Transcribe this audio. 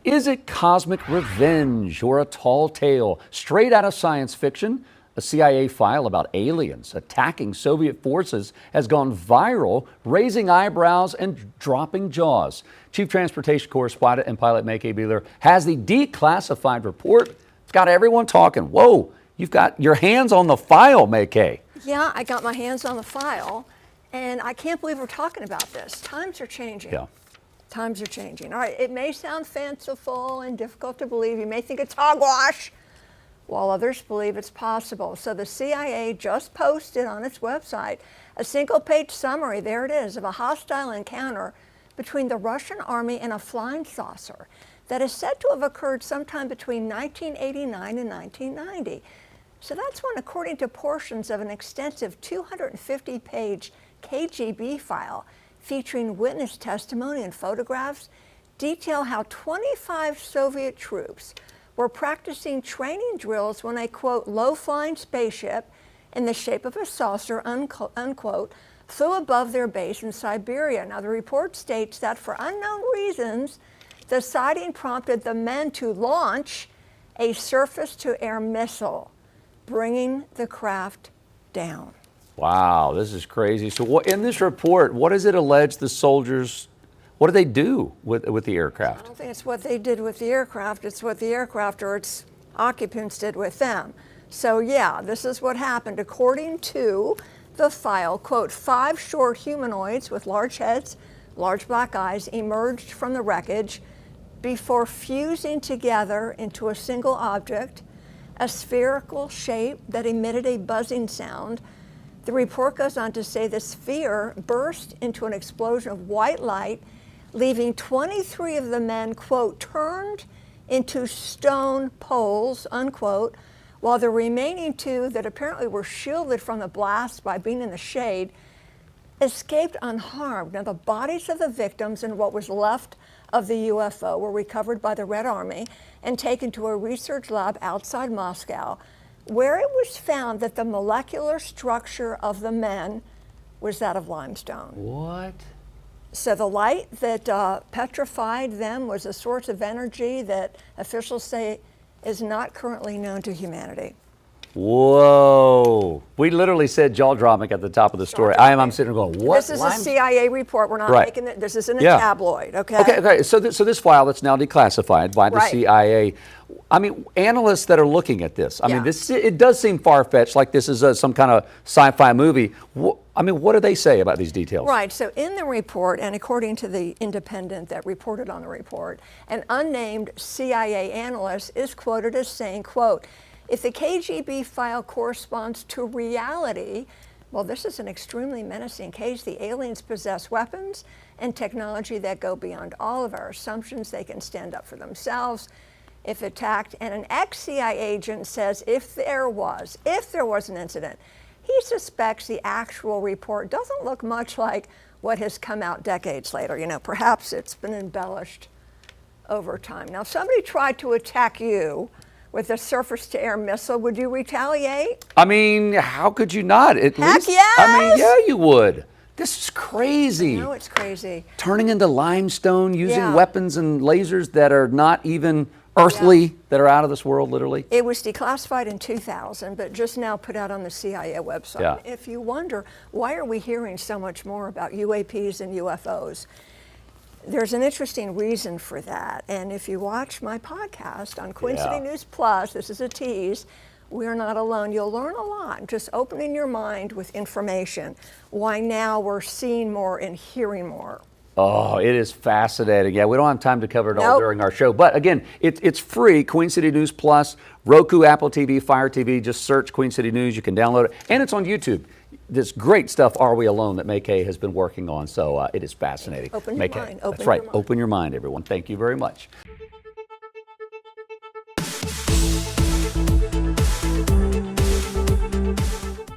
Is it cosmic revenge or a tall tale straight out of science fiction? A CIA file about aliens attacking Soviet forces has gone viral, raising eyebrows and dropping jaws. Chief Transportation Correspondent and pilot May K. Beeler has the declassified report. It's got everyone talking. Whoa, you've got your hands on the file, May K. Yeah, I got my hands on the file, and I can't believe we're talking about this. Times are changing. Yeah. Times are changing. All right, it may sound fanciful and difficult to believe. You may think it's hogwash, while others believe it's possible. So the CIA just posted on its website a single-page summary, there it is, of a hostile encounter between the Russian army and a flying saucer that is said to have occurred sometime between 1989 and 1990. So that's when, according to portions of an extensive 250-page KGB file featuring witness testimony and photographs, detail how 25 Soviet troops were practicing training drills when a, quote, low-flying spaceship in the shape of a saucer, unquote, flew above their base in Siberia. Now, the report states that for unknown reasons, the sighting prompted the men to launch a surface-to-air missile, bringing the craft down. Wow, this is crazy. So what, in this report, what does it allege the soldiers, what do they do with the aircraft? I don't think it's what they did with the aircraft, it's what the aircraft or its occupants did with them. So yeah, this is what happened. According to the file, quote, 5 short humanoids with large heads, large black eyes emerged from the wreckage before fusing together into a single object, a spherical shape that emitted a buzzing sound. The report goes on to say the sphere burst into an explosion of white light, leaving 23 of the men, quote, turned into stone poles, unquote, while the remaining 2 that apparently were shielded from the blast by being in the shade escaped unharmed. Now, the bodies of the victims and what was left of the UFO were recovered by the Red Army and taken to a research lab outside Moscow, where it was found that the molecular structure of the men was that of limestone. What? So the light that petrified them was a source of energy that officials say is not currently known to humanity. Whoa. We literally said jaw-dropping at the top of the story. I'm sitting there going, what? This is a CIA report. We're not making it. This isn't a tabloid, okay? Okay. So this file that's now declassified by the CIA, I mean, analysts that are looking at this, I mean, it does seem far-fetched, like this is some kind of sci-fi movie. I mean, what do they say about these details? Right. So in the report, and according to the Independent that reported on the report, an unnamed CIA analyst is quoted as saying, quote, if the KGB file corresponds to reality, well, this is an extremely menacing case. The aliens possess weapons and technology that go beyond all of our assumptions. They can stand up for themselves if attacked. And an ex-CIA agent says if there was an incident, he suspects the actual report doesn't look much like what has come out decades later. You know, perhaps it's been embellished over time. Now, if somebody tried to attack you with a surface-to-air missile, would you retaliate? I mean, how could you not? Heck yes! I mean, yeah, you would. This is crazy. I know it's crazy. Turning into limestone, using weapons and lasers that are not even earthly, that are out of this world, literally. It was declassified in 2000, but just now put out on the CIA website. Yeah. If you wonder, why are we hearing so much more about UAPs and UFOs? There's an interesting reason for that. And if you watch my podcast on Queen City News Plus, this is a tease, we're not alone. You'll learn a lot, just opening your mind with information, why now we're seeing more and hearing more. Oh, it is fascinating. Yeah, we don't have time to cover it all during our show. But again, it's free, Queen City News Plus, Roku, Apple TV, Fire TV. Just search Queen City News. You can download it. And it's on YouTube. This great stuff, Are We Alone, that May K has been working on. So it is fascinating. Open your mind. That's right. Open your mind, everyone. Thank you very much.